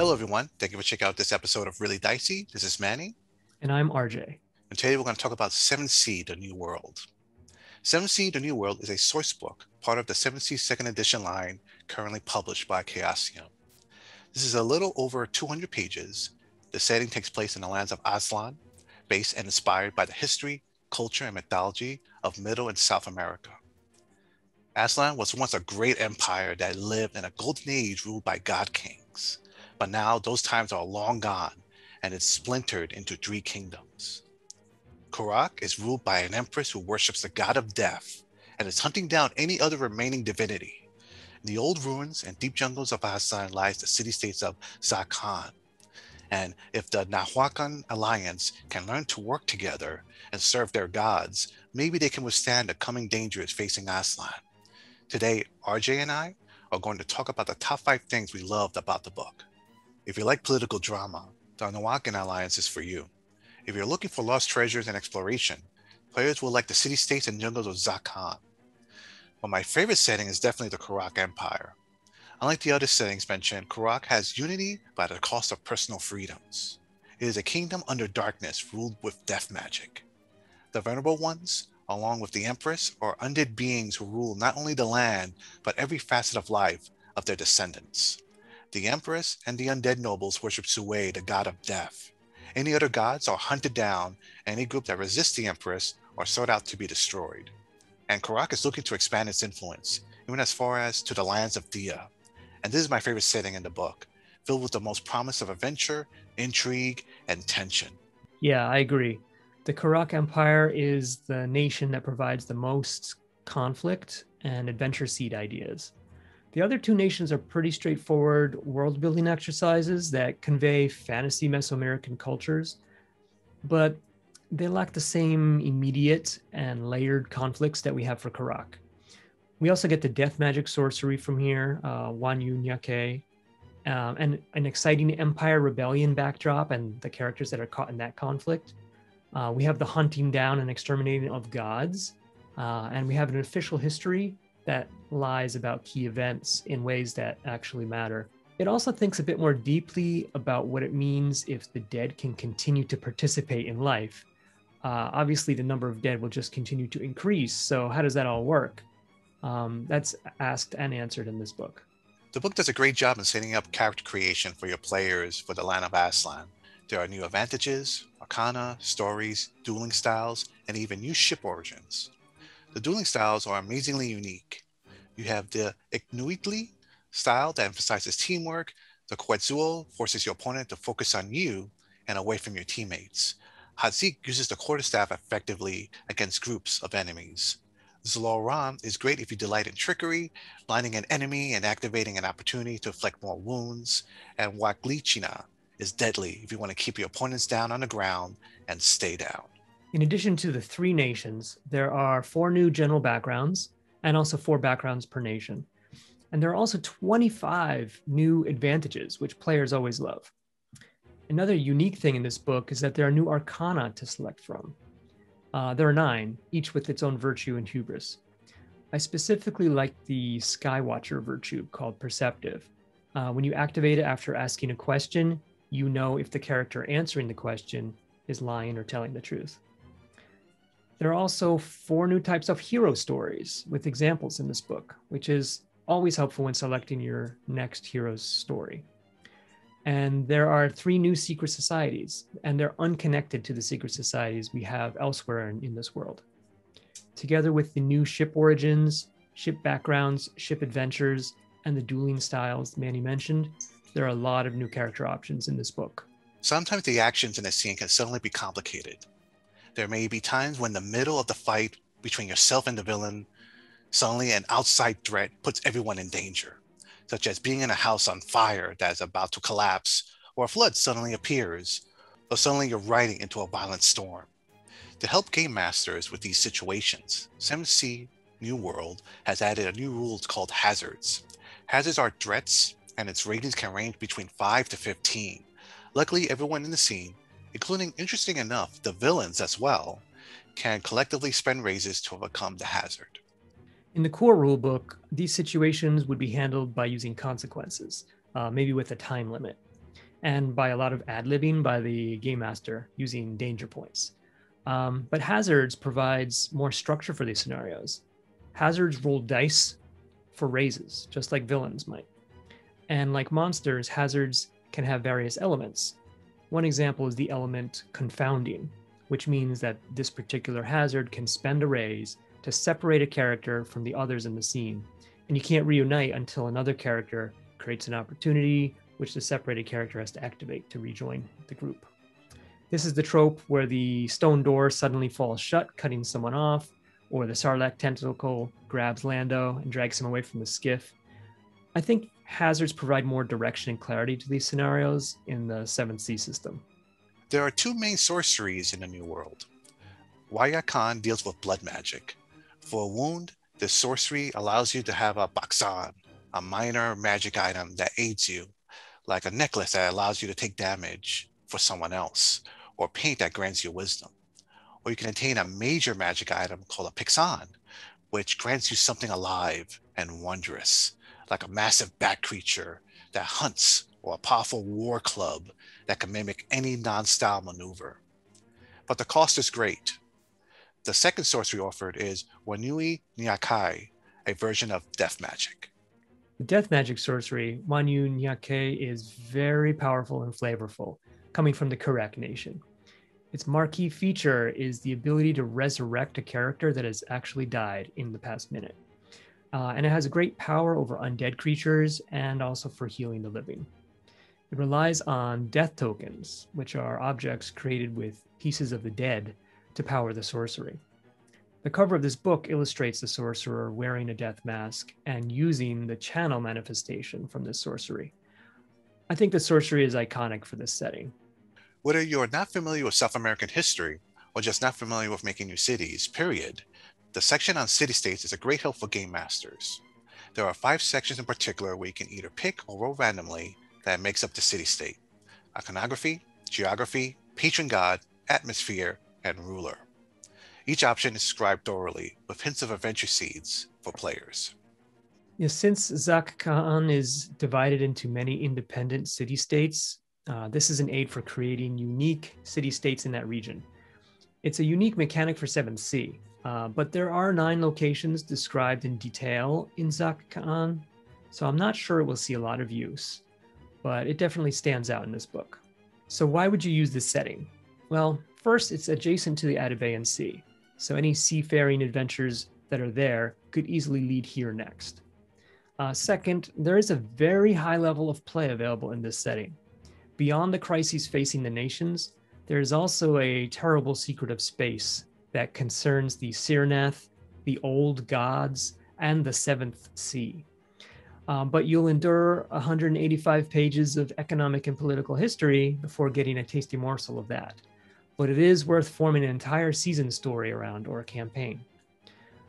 Hello, everyone. Thank you for checking out this episode of Really Dicey. This is Manny, And I'm RJ. and today we're going to talk about 7th Sea, The New World. 7th Sea, The New World is a source book, part of the 7th Sea second edition line, currently published by Chaosium. This is a little over 200 pages. The setting takes place in the lands of Aztlan, based and inspired by the history, culture, and mythology of Middle and South America. Aztlan was once a great empire that lived in a golden age ruled by god kings. But now those times are long gone, and it's splintered into 3 kingdoms. Karak is ruled by an empress who worships the god of death and is hunting down any other remaining divinity. In the old ruins and deep jungles of Aztlan lies the city-states of Zakhan. And if the Nahuacan Alliance can learn to work together and serve their gods, maybe they can withstand the coming dangers facing Aztlan. Today, RJ and I are going to talk about the top 5 things we loved about the book. If you like political drama, the Nahuacan Alliance is for you. If you're looking for lost treasures and exploration, players will like the city-states and jungles of Zakhan. But my favorite setting is definitely the Karak Empire. Unlike the other settings mentioned, Karak has unity but at the cost of personal freedoms. It is a kingdom under darkness ruled with death magic. The Venerable Ones, along with the Empress, are undead beings who rule not only the land, but every facet of life of their descendants. The Empress and the undead nobles worship Sue, the god of death. Any other gods are hunted down, and any group that resists the Empress are sought out to be destroyed. And Karak is looking to expand its influence, even as far as to the lands of Dia. And this is my favorite setting in the book, filled with the most promise of adventure, intrigue, and tension. Yeah, I agree. The Karak Empire is the nation that provides the most conflict and adventure seed ideas. The other 2 nations are pretty straightforward world building exercises that convey fantasy Mesoamerican cultures, but they lack the same immediate and layered conflicts that we have for Karak. We also get the death magic sorcery from here, Wanyu Nyake, and an exciting Empire rebellion backdrop and the characters that are caught in that conflict. We have the hunting down and exterminating of gods, and we have an official history that lies about key events in ways that actually matter. It also thinks a bit more deeply about what it means if the dead can continue to participate in life. Obviously, the number of dead will just continue to increase, so how does that all work? That's asked and answered in this book. The book does a great job in setting up character creation for your players for the land of Aztlan. There are new advantages, arcana, stories, dueling styles, and even new ship origins. The dueling styles are amazingly unique. You have the Inuitli style that emphasizes teamwork. The Quetzal forces your opponent to focus on you and away from your teammates. Hadzik uses the quarterstaff effectively against groups of enemies. Zloram is great if you delight in trickery, blinding an enemy and activating an opportunity to inflict more wounds. And Waklichina is deadly if you want to keep your opponents down on the ground and stay down. In addition to the 3 nations, there are 4 new general backgrounds and also 4 backgrounds per nation. And there are also 25 new advantages, which players always love. Another unique thing in this book is that there are new arcana to select from. There are 9, each with its own virtue and hubris. I specifically like the Skywatcher virtue called Perceptive. When you activate it after asking a question, you know if the character answering the question is lying or telling the truth. There are also 4 new types of hero stories with examples in this book, which is always helpful when selecting your next hero's story. And there are 3 new secret societies, and they're unconnected to the secret societies we have elsewhere in this world. Together with the new ship origins, ship backgrounds, ship adventures, and the dueling styles Manny mentioned, there are a lot of new character options in this book. Sometimes the actions in a scene can suddenly be complicated. There may be times when the middle of the fight between yourself and the villain, suddenly an outside threat puts everyone in danger, such as being in a house on fire that is about to collapse, or a flood suddenly appears, or suddenly you're riding into a violent storm. To help game masters with these situations, 7th Sea New World has added a new rule called hazards. Hazards are threats, and its ratings can range between 5 to 15. Luckily, everyone in the scene, including, interesting enough, the villains as well, can collectively spend raises to overcome the hazard. In the core rulebook, these situations would be handled by using consequences, maybe with a time limit. and by a lot of ad-libbing by the game master using danger points. But hazards provides more structure for these scenarios. Hazards roll dice for raises, just like villains might. And like monsters, hazards can have various elements. One example is the element confounding, which means that this particular hazard can spend a raise to separate a character from the others in the scene. And you can't reunite until another character creates an opportunity, which the separated character has to activate to rejoin the group. This is the trope where the stone door suddenly falls shut, cutting someone off, or the Sarlacc tentacle grabs Lando and drags him away from the skiff. I think hazards provide more direction and clarity to these scenarios in the 7th Sea system. There are two main sorceries in the New World. Waya Khan deals with blood magic. For a wound, this sorcery allows you to have a baksan, a minor magic item that aids you, like a necklace that allows you to take damage for someone else, or paint that grants you wisdom. Or you can attain a major magic item called a pixan, which grants you something alive and wondrous, like a massive bat creature that hunts, or a powerful war club that can mimic any non-style maneuver. But the cost is great. The second sorcery offered is Wanui Nyakai, a version of death magic. The death magic sorcery, Wanyu Nyake, is very powerful and flavorful, coming from the correct nation. Its marquee feature is the ability to resurrect a character that has actually died in the past minute. And it has a great power over undead creatures and also for healing the living. It relies on death tokens, which are objects created with pieces of the dead to power the sorcery. The cover of this book illustrates the sorcerer wearing a death mask and using the channel manifestation from this sorcery. I think the sorcery is iconic for this setting. Whether you're not familiar with South American history or just not familiar with making new cities, period, the section on city-states is a great help for game masters. There are 5 sections in particular where you can either pick or roll randomly that makes up the city-state: iconography, geography, patron god, atmosphere, and ruler. Each option is described thoroughly, with hints of adventure seeds for players. Since Zak Ka'an is divided into many independent city-states, this is an aid for creating unique city-states in that region. It's a unique mechanic for 7th Sea, but there are 9 locations described in detail in Zak Ka'an, so I'm not sure it will see a lot of use, but it definitely stands out in this book. So why would you use this setting? Well, first, it's adjacent to the Atabean Sea, so any seafaring adventures that are there could easily lead here next. Second, there is a very high level of play available in this setting. Beyond the crises facing the nations, there is also a terrible secret of space that concerns the Sirnath, the old gods, and the 7th Sea. But you'll endure 185 pages of economic and political history before getting a tasty morsel of that. But it is worth forming an entire season story around, or a campaign.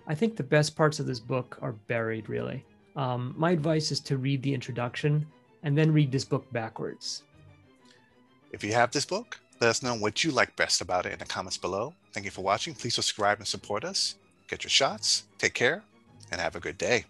I think the best parts of this book are buried, really. My advice is to read the introduction and then read this book backwards. If you have this book, let us know what you like best about it in the comments below. Thank you for watching. Please subscribe and support us. Get your shots, take care, and have a good day.